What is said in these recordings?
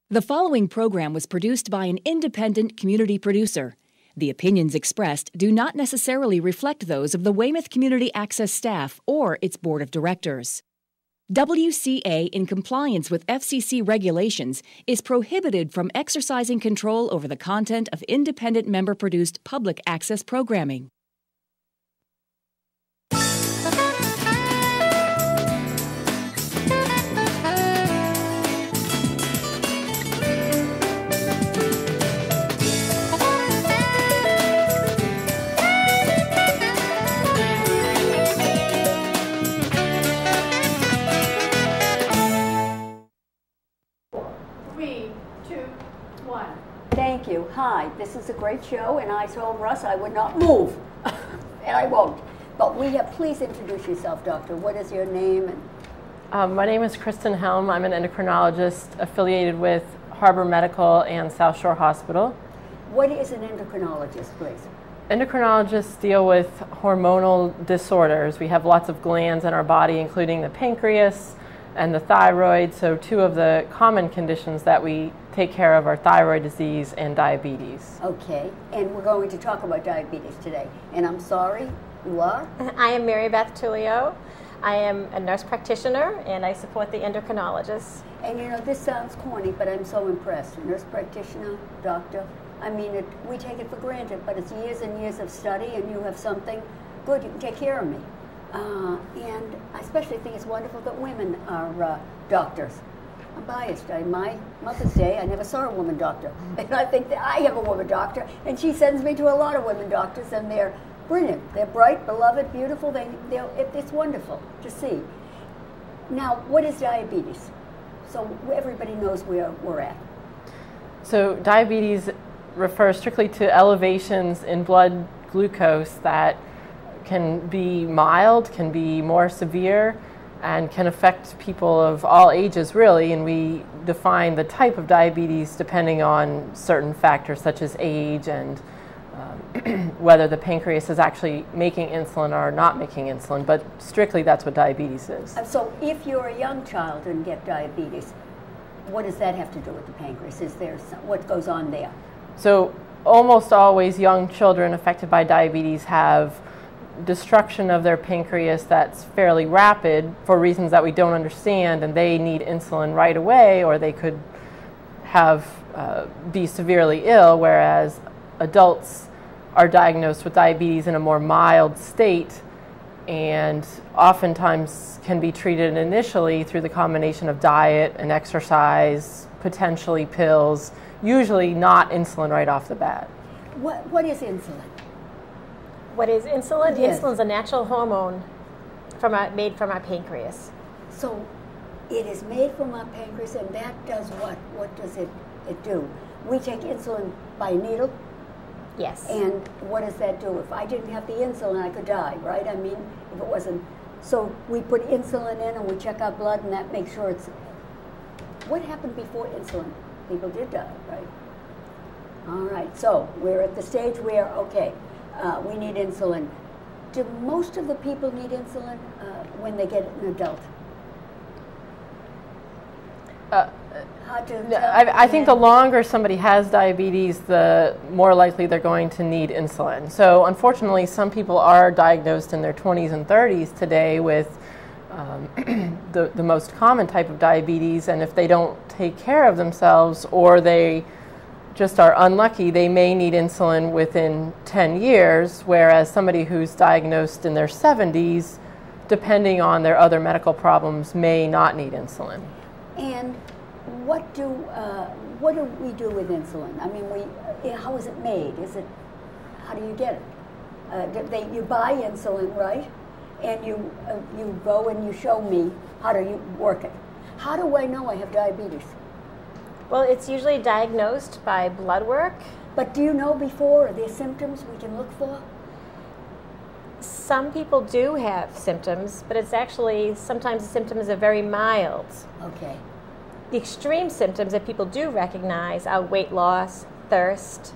The following program was produced by an independent community producer. The opinions expressed do not necessarily reflect those of the Weymouth Community Access staff or its board of directors. WCA, in compliance with FCC regulations, is prohibited from exercising control over the content of independent member-produced public access programming. Thank you. Hi, this is a great show, and I told Russ I would not move, and I won't. But please introduce yourself, doctor. What is your name? My name is Kristin Helm. I'm an endocrinologist affiliated with Harbor Medical and South Shore Hospital. What is an endocrinologist, please? Endocrinologists deal with hormonal disorders. We have lots of glands in our body, including the pancreas and the thyroid. So two of the common conditions that we take care of are thyroid disease and diabetes. Okay, and we're going to talk about diabetes today. And I'm sorry, you are? I am Beth Tulio. I am a nurse practitioner, and I support the endocrinologist. And you know, this sounds corny, but I'm so impressed. Nurse practitioner, doctor. I mean, we take it for granted, but it's years and years of study, and you have something good, you can take care of me. And I especially think it's wonderful that women are doctors. I'm biased. My Mother's Day, I never saw a woman doctor. And I think that I have a woman doctor, and she sends me to a lot of women doctors, and they're brilliant. They're bright, beloved, beautiful. It's wonderful to see. Now, what is diabetes? So everybody knows where we're at. So diabetes refers strictly to elevations in blood glucose that can be mild, can be more severe, and can affect people of all ages, really. And we define the type of diabetes depending on certain factors such as age and whether the pancreas is actually making insulin or not making insulin. But strictly, that's what diabetes is. So if you're a young child and get diabetes, what does that have to do with the pancreas? What goes on there? So almost always young children affected by diabetes have destruction of their pancreas that's fairly rapid for reasons that we don't understand, and they need insulin right away, or they could be severely ill, whereas adults are diagnosed with diabetes in a more mild state and oftentimes can be treated initially through the combination of diet and exercise, potentially pills, usually not insulin right off the bat. What is insulin? What is insulin? Yes. Insulin is a natural hormone made from our pancreas. So it is made from our pancreas, and that does what? What does it do? We take insulin by needle? Yes. And what does that do? If I didn't have the insulin, I could die, right? I mean, if it wasn't. So we put insulin in and we check our blood, and that makes sure it's. What happened before insulin? People did die, right? All right, so we're at the stage where, okay, we need insulin. Do most of the people need insulin when they get an adult? I think the longer somebody has diabetes, the more likely they're going to need insulin. So unfortunately, some people are diagnosed in their 20s and 30s today with the most common type of diabetes, and if they don't take care of themselves or they just are unlucky, they may need insulin within 10 years, whereas somebody who's diagnosed in their 70s, depending on their other medical problems, may not need insulin. And what do we do with insulin? I mean, how is it made? How do you get it? You buy insulin, right? And you go and you show me how do you work it. How do I know I have diabetes? Well, it's usually diagnosed by blood work. But do you know before, are there symptoms we can look for? Some people do have symptoms, but it's actually, sometimes the symptoms are very mild. Okay. The extreme symptoms that people do recognize are weight loss, thirst,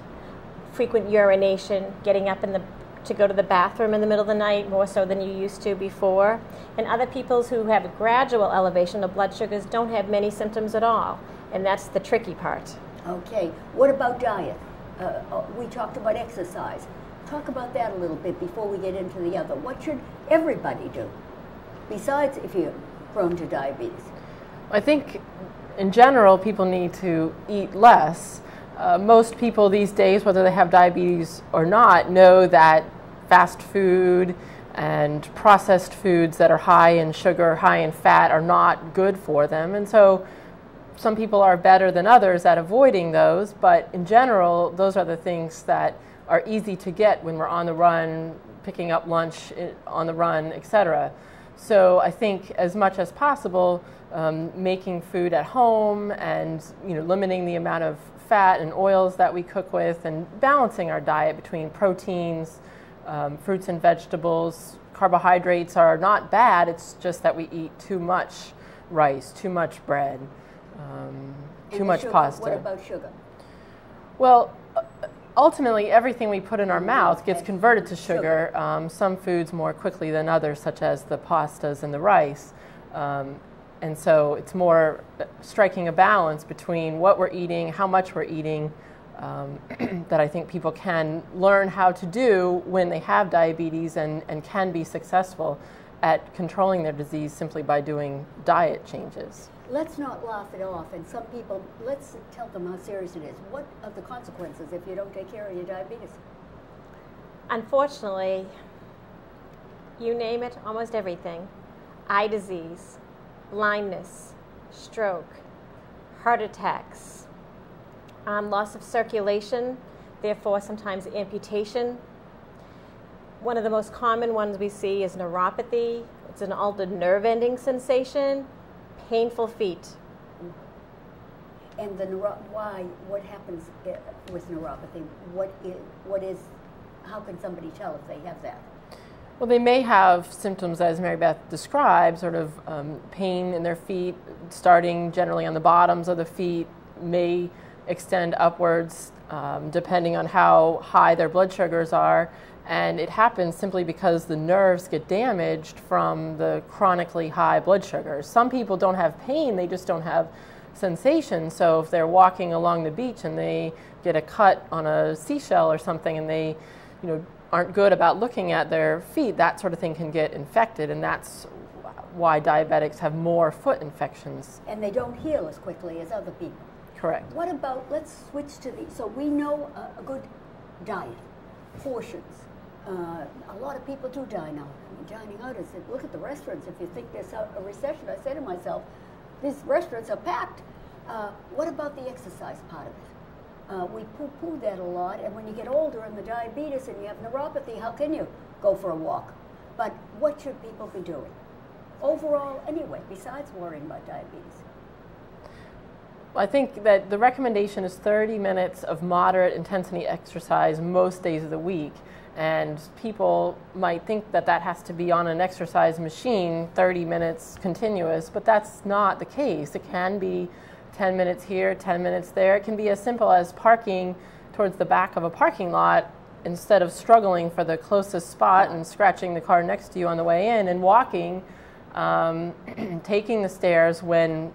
frequent urination, getting up in the to go to the bathroom in the middle of the night more so than you used to before. And other people who have a gradual elevation of blood sugars don't have many symptoms at all. And that's the tricky part. Okay. What about diet? We talked about exercise. Talk about that a little bit before we get into the other. What should everybody do, besides if you're prone to diabetes? I think in general, people need to eat less. Most people these days, whether they have diabetes or not, know that fast food and processed foods that are high in sugar, high in fat are not good for them. And so some people are better than others at avoiding those, but in general, those are the things that are easy to get when we're on the run, picking up lunch on the run, etc. So I think as much as possible, making food at home and limiting the amount of fat and oils that we cook with, and balancing our diet between proteins, fruits and vegetables. Carbohydrates are not bad, it's just that we eat too much rice, too much bread, too much sugar, pasta. What about sugar? Well, ultimately everything we put in our mouth gets converted to sugar. Some foods more quickly than others, such as the pastas and the rice. And so it's more striking a balance between what we're eating, how much we're eating, that I think people can learn how to do when they have diabetes, and can be successful at controlling their disease simply by doing diet changes. Let's not laugh it off, and some people, let's tell them how serious it is. What are the consequences if you don't take care of your diabetes? Unfortunately, you name it, almost everything. Eye disease, blindness, stroke, heart attacks, loss of circulation, therefore sometimes amputation. One of the most common ones we see is neuropathy. It's an altered nerve ending sensation, painful feet. And what happens with neuropathy? How can somebody tell if they have that? Well, they may have symptoms, as Mary Beth described, sort of pain in their feet, starting generally on the bottoms of the feet, may extend upwards depending on how high their blood sugars are. And it happens simply because the nerves get damaged from the chronically high blood sugars. Some people don't have pain, they just don't have sensation. So if they're walking along the beach and they get a cut on a seashell or something, and they aren't good about looking at their feet, that sort of thing can get infected, and that's why diabetics have more foot infections. And they don't heal as quickly as other people. Correct. What about, let's switch to so we know a good diet, portions. A lot of people do dine out. Dining out is, look at the restaurants. If you think there's a recession, I say to myself, these restaurants are packed. What about the exercise part of it? We poo-poo that a lot, and when you get older and the diabetes and you have neuropathy, how can you go for a walk? But what should people be doing? Overall, anyway, besides worrying about diabetes? I think that the recommendation is 30 minutes of moderate intensity exercise most days of the week. And people might think that that has to be on an exercise machine, 30 minutes continuous, but that's not the case. It can be 10 minutes here, 10 minutes there. It can be as simple as parking towards the back of a parking lot instead of struggling for the closest spot and scratching the car next to you on the way in, and walking, taking the stairs when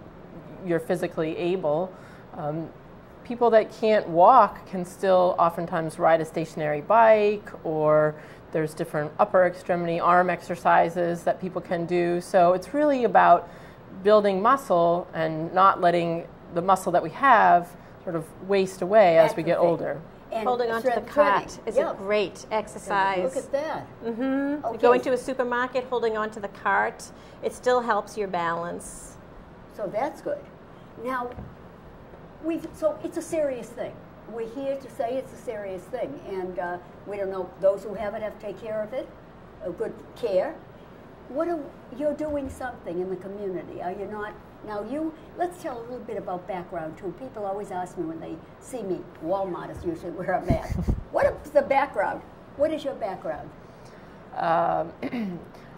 you're physically able. People that can't walk can still oftentimes ride a stationary bike, or there's different upper extremity arm exercises that people can do. So it's really about building muscle and not letting the muscle that we have sort of waste away as we get older. And holding onto the cart is a great exercise. Look at that. Mm-hmm. Okay. Going to a supermarket, holding onto the cart, it still helps your balance. So that's good. Now, so it's a serious thing. We're here to say it's a serious thing, and we don't know, those who have it have to take care of it, good care. You're doing something in the community, are you not? Now let's tell a little bit about background too. People always ask me when they see me, Walmart is usually where I'm at. What is the background? What is your background?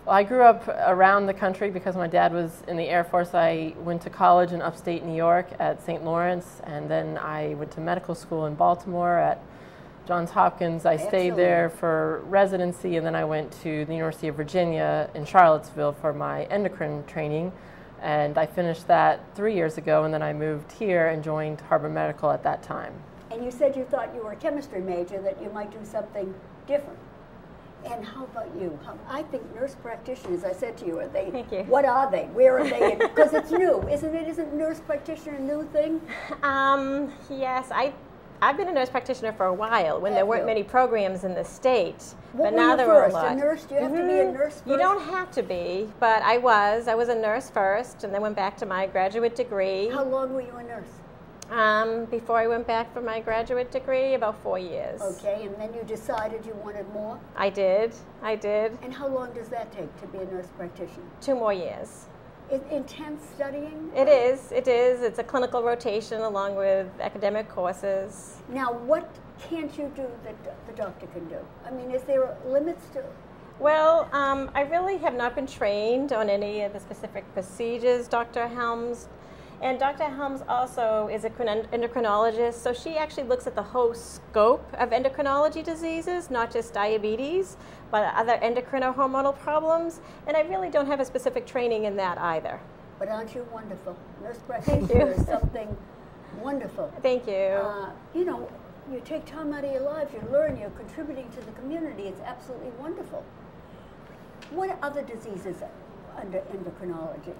Well, I grew up around the country because my dad was in the Air Force. I went to college in upstate New York at St. Lawrence, and then I went to medical school in Baltimore at Johns Hopkins. I stayed Excellent. there for residency, and then I went to the University of Virginia in Charlottesville for my endocrine training. And I finished that 3 years ago, and then I moved here and joined Harbor Medical at that time. And you said you thought you were a chemistry major, that you might do something different. And how about you? I think nurse practitioners, I said to you, are they? Thank you. What are they? Where are they? Because it's new, isn't it? Isn't nurse practitioner a new thing? Yes, I've been a nurse practitioner for a while when there Have weren't you? many programs in the state. What but were now you there first? are a lot. A nurse? Do you have to be a nurse first? You don't have to be, but I was. I was a nurse first, and then went back to my graduate degree. How long were you a nurse? Before I went back for my graduate degree, about 4 years. Okay, and then you decided you wanted more? I did. And how long does that take to be a nurse practitioner? 2 more years. Intense studying? It is. It's a clinical rotation along with academic courses. Now, what can't you do that the doctor can do? I mean, is there limits to? Well, I really have not been trained on any of the specific procedures Dr. Helm's. And Dr. Helms also is an endocrinologist, so she actually looks at the whole scope of endocrinology diseases, not just diabetes, but other endocrine or hormonal problems. And I really don't have a specific training in that either. But aren't you wonderful? Nurse practitioner is something wonderful. Thank you. You know, you take time out of your lives, you learn, you're contributing to the community. It's absolutely wonderful. What are other diseases under endocrinology?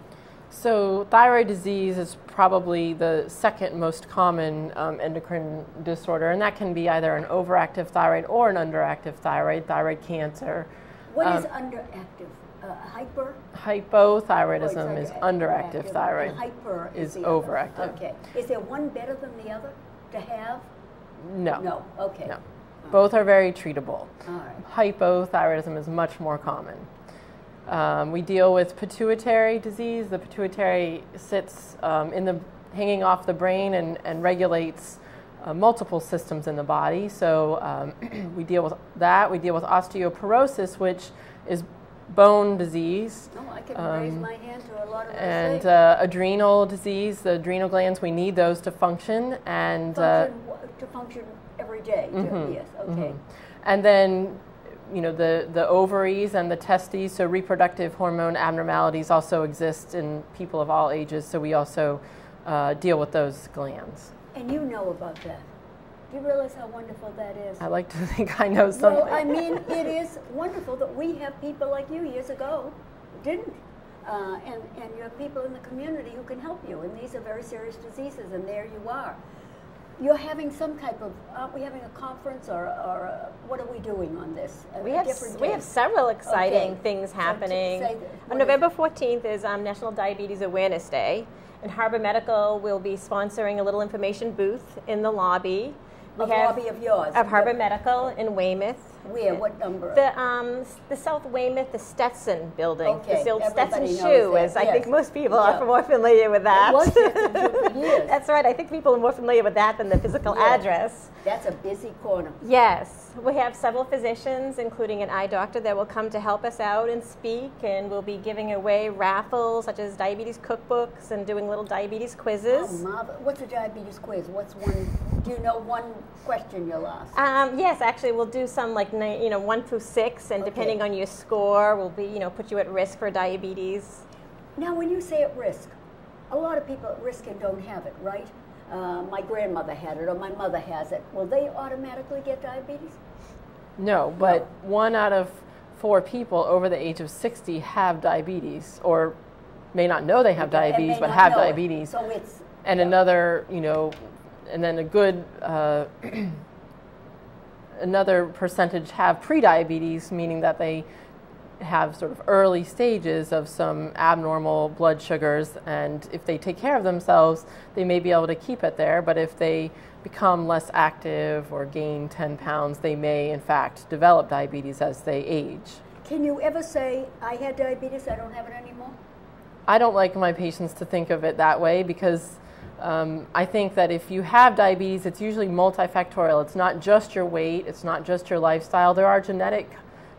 So thyroid disease is probably the second most common endocrine disorder, and that can be either an overactive thyroid or an underactive thyroid cancer. What is underactive? Hyper? Hypothyroidism is underactive thyroid. And hyper is the overactive. Other. Okay. Is there one better than the other to have? No. No. Okay. No. Both are very treatable. All right. Hypothyroidism is much more common. We deal with pituitary disease. The pituitary sits hanging off the brain and regulates multiple systems in the body. So we deal with that. We deal with osteoporosis, which is bone disease. Oh, I can raise my hand to a lot of those And things. adrenal disease. The adrenal glands, we need those to function. And to function every day. Yes. Okay. And then, you know, the ovaries and the testes, so reproductive hormone abnormalities also exist in people of all ages, so we also deal with those glands. And you know about that. Do you realize how wonderful that is? I like to think I know something. Well, I mean, it is wonderful that we have people like you years ago who didn't. And you have people in the community who can help you. And these are very serious diseases, and there you are. You're having some type of, aren't we having a conference or what are we doing on this? We have several exciting things happening. On November 14th is National Diabetes Awareness Day, and Harbor Medical will be sponsoring a little information booth in the lobby. Lobby of yours? Of Harbor Medical in Weymouth. Where? What number? The South Weymouth, the Stetson building. Okay. The old Stetson Everybody shoe, knows as that. I think Yes. most people are more familiar with that. It was Stetson shoe for years. That's right. I think people are more familiar with that than the physical address. That's a busy corner. Yes. We have several physicians, including an eye doctor, that will come to help us out and speak, and we'll be giving away raffles such as diabetes cookbooks and doing little diabetes quizzes. Oh, what's a diabetes quiz? What's one? Do you know one question you'll ask? Yes, actually, we'll do some 1 through 6, and depending on your score, will be put you at risk for diabetes. Now, when you say at risk, a lot of people at risk and don't have it, right? My grandmother had it, or my mother has it. Will they automatically get diabetes? No, but 1 out of 4 people over the age of 60 have diabetes, or may not know they have diabetes, but have diabetes. So it's and another, and then a good another percentage have prediabetes, meaning that they have sort of early stages of some abnormal blood sugars, and if they take care of themselves, they may be able to keep it there, but if they become less active or gain 10 pounds, they may in fact develop diabetes as they age. Can you ever say, I had diabetes, I don't have it anymore? I don't like my patients to think of it that way, because I think that if you have diabetes, it's usually multifactorial. It's not just your weight, it's not just your lifestyle. There are genetic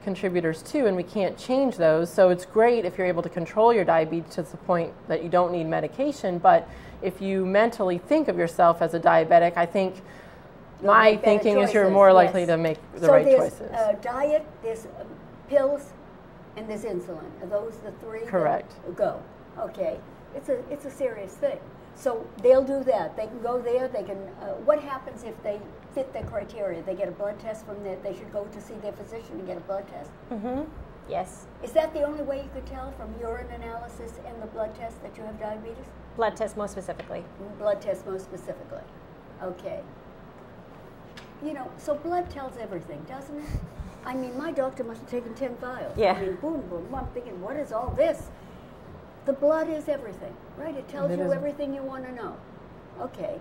contributors too, and we can't change those. So it's great if you're able to control your diabetes to the point that you don't need medication, but if you mentally think of yourself as a diabetic, I think My thinking is you're more likely to make the right choices. So there's diet, there's pills, and there's insulin. Are those the three? Correct. That go. Okay. It's a serious thing. So they'll do that. They can go there. They can. What happens if they fit their criteria? They get a blood test from there. They should go to see their physician and get a blood test. Mm-hmm. Yes. Is that the only way you could tell from urine analysis and the blood test that you have diabetes? Blood test more specifically. Blood test most specifically. Okay. You know, so blood tells everything, doesn't it? I mean, my doctor must have taken 10 vials. Yeah. I mean, boom, boom. I'm thinking, what is all this? The blood is everything, right? It tells you everything you want to know. Okay.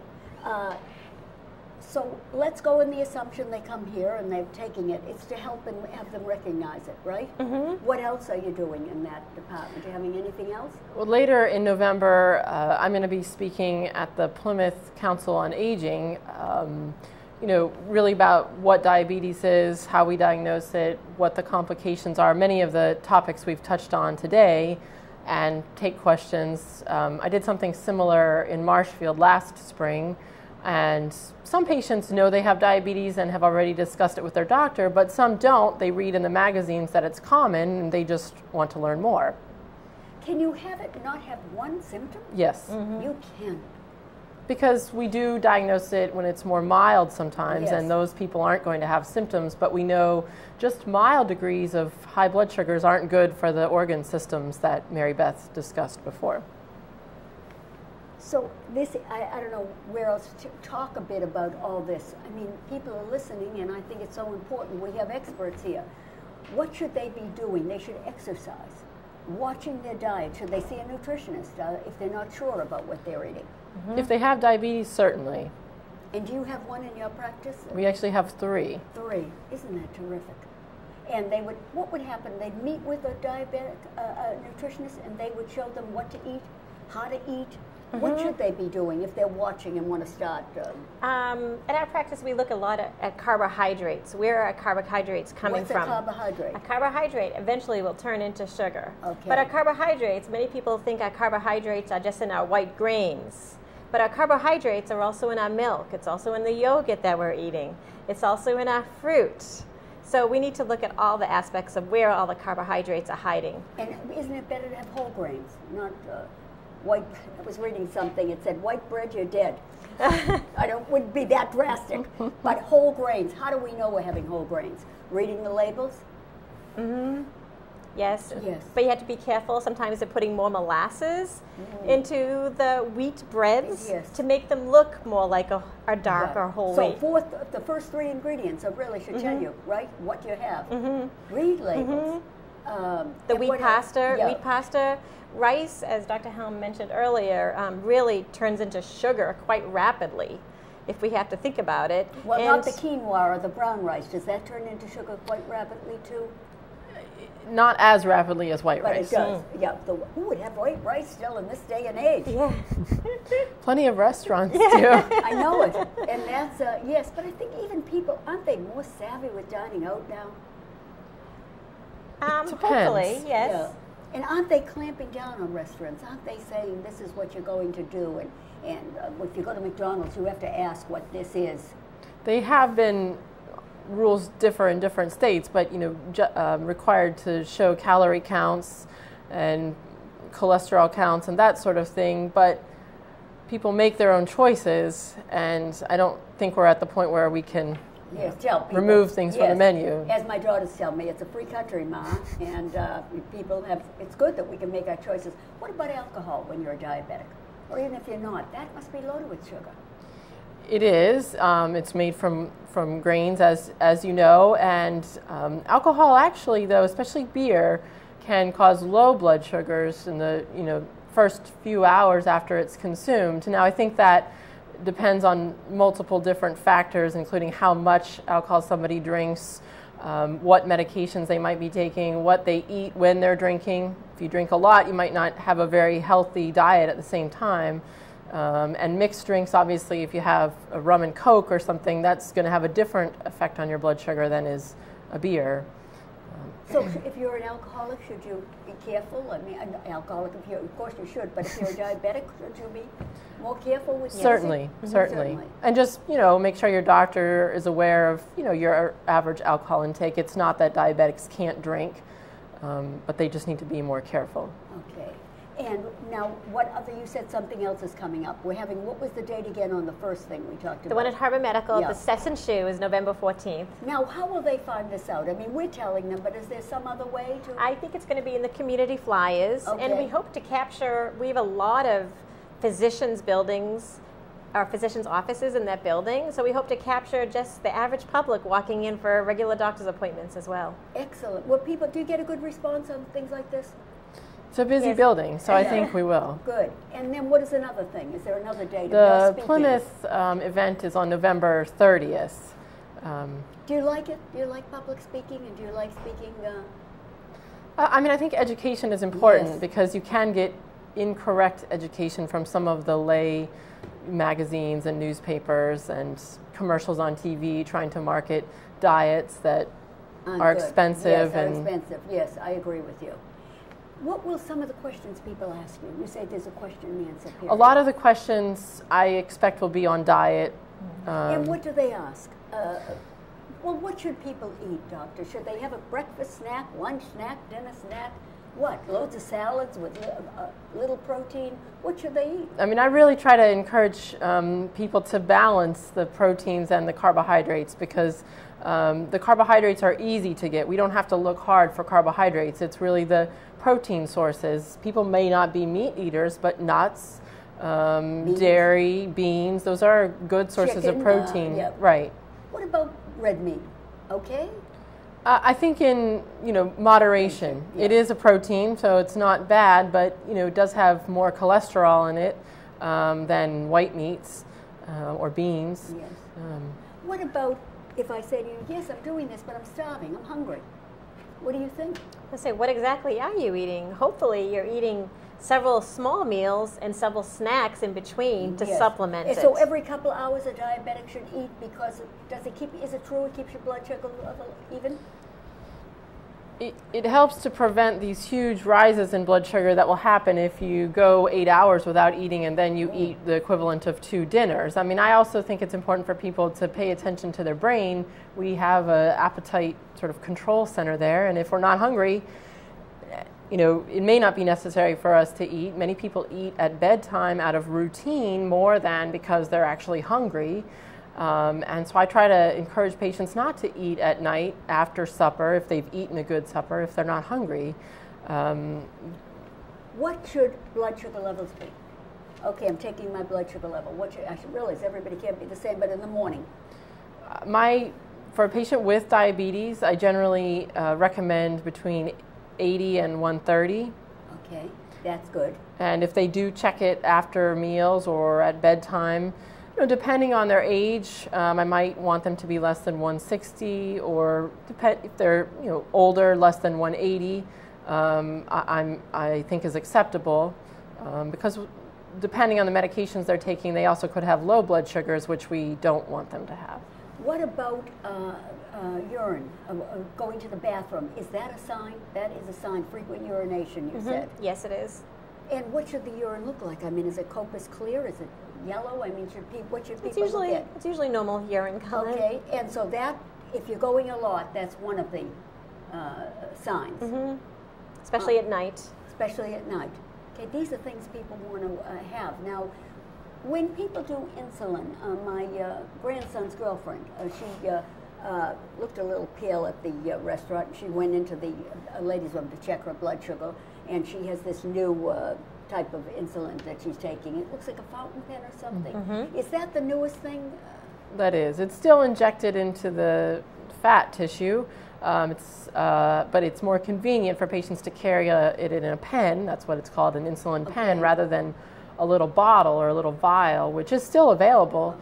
So let's go in the assumption they come here and they're taking it. It's to help and have them recognize it, right? Mm-hmm. What else are you doing in that department? Are you having anything else? Well, later in November, I'm going to be speaking at the Plymouth Council on Aging, you know, really about what diabetes is, how we diagnose it, what the complications are, many of the topics we've touched on today, and take questions. I did something similar in Marshfield last spring. And some patients know they have diabetes and have already discussed it with their doctor, but some don't. They read in the magazines that it's common and they just want to learn more. Can you have it not have one symptom? Yes. Mm-hmm. You can. Because we do diagnose it when it's more mild sometimes, yes. And those people aren't going to have symptoms, but we know just mild degrees of high blood sugars aren't good for the organ systems that Mary Beth discussed before. So this, I don't know where else to talk a bit about all this. I mean, people are listening, and I think it's so important. We have experts here. What should they be doing? They should exercise, watching their diet. Should they see a nutritionist if they're not sure about what they're eating? Mm-hmm. If they have diabetes, certainly. And do you have one in your practice? We actually have 3. 3. Isn't that terrific? And they would, what would happen? They'd meet with a diabetic nutritionist, and they would show them what to eat, how to eat. Mm-hmm. What should they be doing if they're watching and want to start? In our practice, we look a lot at carbohydrates. Where are carbohydrates coming from? What's a carbohydrate? A carbohydrate eventually will turn into sugar. Okay. But our carbohydrates, many people think our carbohydrates are just in our white grains. But our carbohydrates are also in our milk. It's also in the yogurt that we're eating. It's also in our fruit. So we need to look at all the aspects of where all the carbohydrates are hiding. And isn't it better to have whole grains, not white? I was reading something. It said, white bread, you're dead. Wouldn't be that drastic. But whole grains, how do we know we're having whole grains? Reading the labels? Mm-hmm. Yes. Yes. But you have to be careful. Sometimes they're putting more molasses into the wheat breads to make them look more like a dark or whole wheat. So the first 3 ingredients I really should tell you, right, what you have. Read labels. The wheat pasta, rice, as Dr. Helm mentioned earlier, really turns into sugar quite rapidly if we have to think about it. Well, not the quinoa or the brown rice. Does that turn into sugar quite rapidly too? Not as rapidly as white rice. But it does. Yeah. Who would have white rice still in this day and age? Yeah. Plenty of restaurants do. I know it. And that's, yes, but I think even people, aren't they more savvy with dining out now? Hopefully, yes. Yeah. And aren't they clamping down on restaurants? Aren't they saying this is what you're going to do? And if you go to McDonald's, you have to ask what this is. They have been, rules differ in different states, but required to show calorie counts and cholesterol counts and that sort of thing. But people make their own choices, and I don't think we're at the point where we can tell people, remove things from the menu. As my daughters tell me, it's a free country, Ma, and people have. It's good that we can make our choices. What about alcohol when you're a diabetic, or even if you're not? That must be loaded with sugar. It is. It's made from grains, as you know, and alcohol actually, though, especially beer, can cause low blood sugars in the first few hours after it's consumed. Now, I think that depends on multiple different factors, including how much alcohol somebody drinks, what medications they might be taking, what they eat when they're drinking. If you drink a lot, you might not have a very healthy diet at the same time. And mixed drinks, obviously, if you have a rum and Coke or something, that's going to have a different effect on your blood sugar than is a beer. So if you're an alcoholic, should you be careful? I mean, an alcoholic, of course you should, but if you're a diabetic, should you be more careful with certainly. And just, make sure your doctor is aware of, your average alcohol intake. It's not that diabetics can't drink, but they just need to be more careful. Okay. And now, you said something else is coming up. What was the date again on the first thing we talked about? The one at Harbor Medical, the Cess and Shoe, is November 14th. Now, how will they find this out? I mean, we're telling them, but is there some other way to? I think it's going to be in the community flyers, and we hope to capture, we have a lot of physicians' buildings, or physicians' offices in that building, so we hope to capture just the average public walking in for regular doctor's appointments as well. Excellent. Do you get a good response on things like this? It's a busy building, so I think we will. Good. And then what is another thing? Is there another date? The Plymouth event is on November 30th. Do you like it? Do you like public speaking? And do you like speaking? I think education is important because you can get incorrect education from some of the lay magazines and newspapers and commercials on TV trying to market diets that are expensive. Expensive. Yes, I agree with you. What will some of the questions people ask you? You say there's a question and answer period. A lot of the questions I expect will be on diet. And what do they ask? What should people eat, doctor? Should they have a breakfast snack, lunch snack, dinner snack? What? Loads of salads with little protein? What should they eat? I really try to encourage people to balance the proteins and the carbohydrates because the carbohydrates are easy to get. We don't have to look hard for carbohydrates. It's really the protein sources. People may not be meat eaters, but nuts, dairy, beans, those are good sources of protein. Right. What about red meat? Okay? I think in moderation. It is a protein, so it's not bad, but it does have more cholesterol in it than white meats or beans. Yes. What about if I say to you, yes, I'm doing this, but I'm starving, I'm hungry? What do you think? I say, what exactly are you eating? Hopefully you're eating several small meals and several snacks in between to supplement it. So every couple of hours a diabetic should eat because is it true it keeps your blood sugar level even? It helps to prevent these huge rises in blood sugar that will happen if you go 8 hours without eating and then you eat the equivalent of 2 dinners. I also think it's important for people to pay attention to their brain. We have an appetite sort of control center there, and if we're not hungry, it may not be necessary for us to eat. Many people eat at bedtime out of routine more than because they're actually hungry. And so I try to encourage patients not to eat at night after supper if they've eaten a good supper, if they're not hungry. What should blood sugar levels be? Okay, I'm taking my blood sugar level. I should realize everybody can't be the same, but in the morning. For a patient with diabetes, I generally recommend between 80 and 130. Okay, that's good. And if they do check it after meals or at bedtime, depending on their age, I might want them to be less than 160, or if they're older, less than 180. I think is acceptable because depending on the medications they're taking, they also could have low blood sugars, which we don't want them to have. What about urine, going to the bathroom? Is that a sign? That is a sign. Frequent urination, you said. Yes, it is. And what should the urine look like? Is it Copus clear? Is it yellow? What should people look at? It's usually normal urine color. Okay, and so if you're going a lot, that's one of the signs. Especially at night. Especially at night. Okay, these are things people want to have. Now, when people do insulin, my grandson's girlfriend, she looked a little pale at the restaurant. She went into the ladies' room to check her blood sugar, and she has this new type of insulin that she's taking. It looks like a fountain pen or something. Is that the newest thing? That is. It's still injected into the fat tissue, but it's more convenient for patients to carry it in a pen. That's what it's called, an insulin pen, rather than a little bottle or a little vial, which is still available.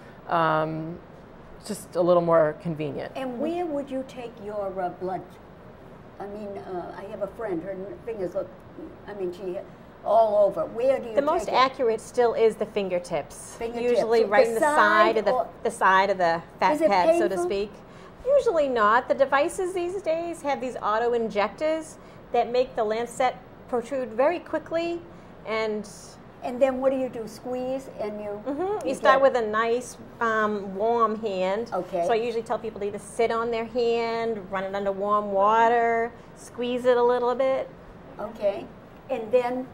Just a little more convenient. And where would you take your blood? I have a friend, her fingers look, she all over. Where do you take it? The most accurate still is the fingertips. Fingertips. Usually So right in the side of the fat pad, so to speak. Usually not. The devices these days have these auto injectors that make the lancet protrude very quickly, and then what do you do? Squeeze and you start with a nice warm hand. Okay. So I usually tell people to either sit on their hand, run it under warm water, squeeze it a little bit. Okay. And then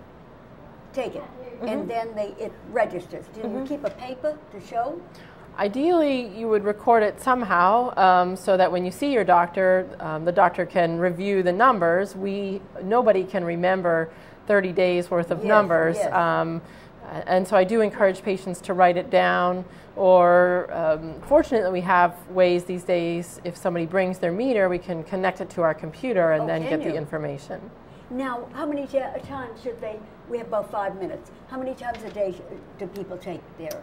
take it. And then it registers. Do you keep a paper to show? Ideally, you would record it somehow so that when you see your doctor, the doctor can review the numbers. Nobody can remember 30 days worth of numbers. Yes. And so I do encourage patients to write it down, or fortunately we have ways these days, if somebody brings their meter, we can connect it to our computer and then get the information. Now, how many times should they, we have about 5 minutes, how many times a day do people take their?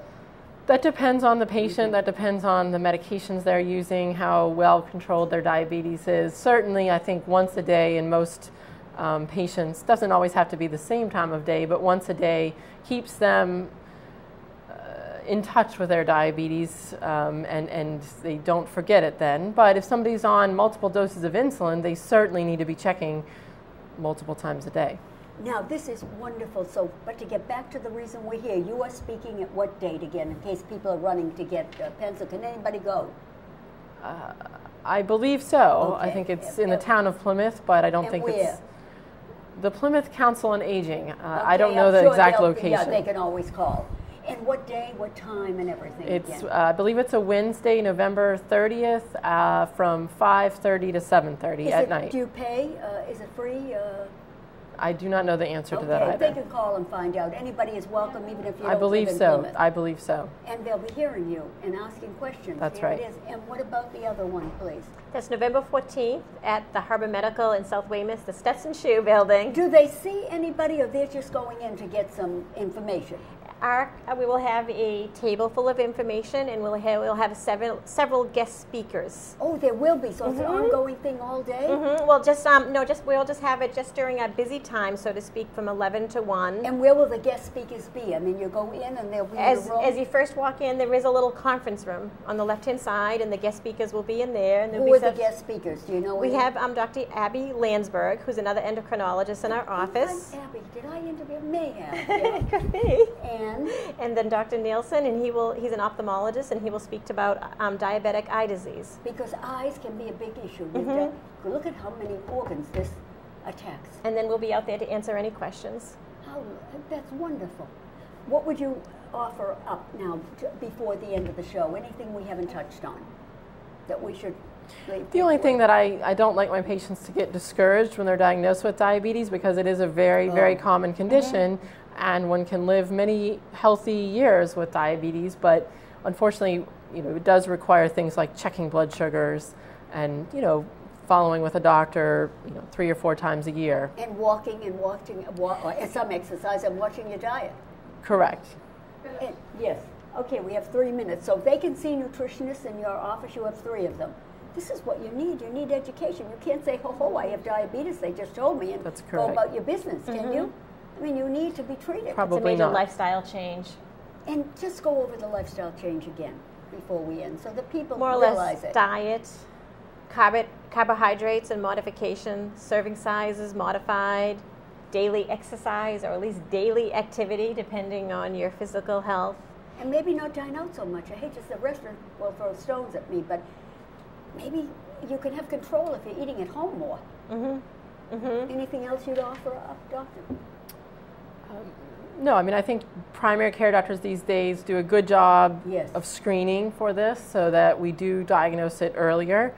That depends on the patient, that depends on the medications they're using, how well controlled their diabetes is. Certainly, I think once a day in most patients, doesn't always have to be the same time of day, but once a day keeps them in touch with their diabetes, and they don't forget it then. But if somebody's on multiple doses of insulin, they certainly need to be checking multiple times a day. Now, this is wonderful. So, but to get back to the reason we're here, you are speaking at what date again, in case people are running to get pencil? Can anybody go? I believe so. Okay. I think it's in the town of Plymouth, but I don't think it's the Plymouth Council on Aging. I don't know the exact location. Yeah, they can always call. And what day, what time, and everything? It's I believe it's a Wednesday, November 30th, from 5:30 to 7:30 at night. Do you pay? Is it free? I do not know the answer to that either. They can call and find out. Anybody is welcome, even if you don't believe live in so. Plymouth. I believe so. And they'll be hearing you and asking questions. That's Here right. It is. And what about the other one, please? That's November 14th at the Harbor Medical in South Weymouth, the Stetson Shoe Building. Do they see anybody, or they're just going in to get some information? We will have a table full of information, and we'll have several guest speakers. Oh, there will be. So it's an ongoing thing all day? Well, we'll just have it just during our busy time, so to speak, from 11 to 1. And where will the guest speakers be? I mean, you go in and they'll be in the room? As you first walk in, there is a little conference room on the left-hand side, and the guest speakers will be in there. And Who are the guest speakers? Do you know? We have Dr. Abby Landsberg, who's another endocrinologist in our office. Abby, did I interview? May have. It could be. And then Dr. Nielsen, and he's an ophthalmologist, and he will speak about diabetic eye disease. Because eyes can be a big issue. Look at how many organs this attacks. And then we'll be out there to answer any questions. That's wonderful. What would you offer up now before the end of the show? Anything we haven't touched on that we should? The only thing that I don't like my patients to get discouraged when they're diagnosed with diabetes, because it is a very, very common condition, and one can live many healthy years with diabetes, but unfortunately, it does require things like checking blood sugars and, following with a doctor, 3 or 4 times a year. And walking and some exercise and watching your diet. Correct. Yes. Okay, we have 3 minutes. So if they can see nutritionists in your office, you have 3 of them. This is what you need. You need education. You can't say, I have diabetes, they just told me, and That's go correct. about your business, can you? I mean, you need to be treated. Probably It's a major not. lifestyle change. And just go over the lifestyle change again before we end, so that people More or realize less it. diet, carbohydrates and modification, serving sizes modified, daily exercise, or at least daily activity, depending on your physical health. And maybe not dine out so much. I hate to say the restaurant will throw stones at me, but maybe you can have control if you're eating at home more. Anything else you'd offer up, doctor? No, I think primary care doctors these days do a good job Yes. of screening for this so that we do diagnose it earlier.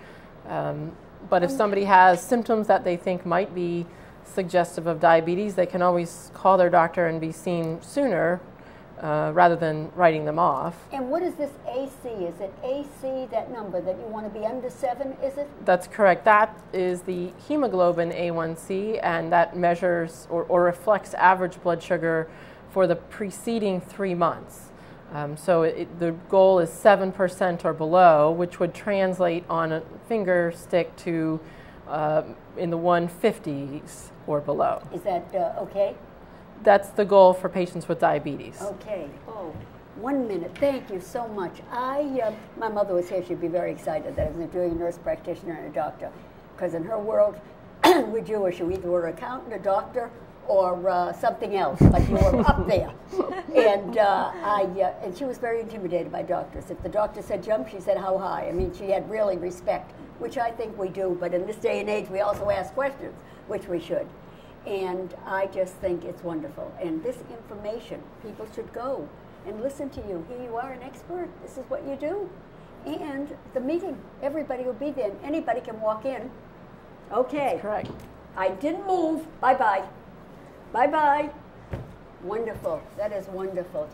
But if somebody has symptoms that they think might be suggestive of diabetes, they can always call their doctor and be seen sooner rather than writing them off. And what is this AC? Is it AC, that number, that you want to be under 7, is it? That's correct. That is the hemoglobin A1C, and that measures or reflects average blood sugar for the preceding 3 months. So the goal is 7% or below, which would translate on a finger stick to in the 150s or below. Is that okay? That's the goal for patients with diabetes. Okay. Oh, 1 minute. Thank you so much. My mother was here. She'd be very excited that I was doing a nurse practitioner and a doctor, because in her world, we're Jewish. You either were an accountant, a doctor, or something else, but you were up there. And she was very intimidated by doctors. If the doctor said jump, she said how high. I mean, she had really respect, which I think we do. But in this day and age, we also ask questions, which we should. And I just think it's wonderful. And this information, people should go and listen to you. Here you are, an expert. This is what you do. And the meeting, everybody will be there. Anybody can walk in. Okay. That's correct. I didn't move. Bye-bye. Bye-bye. Wonderful. That is wonderful.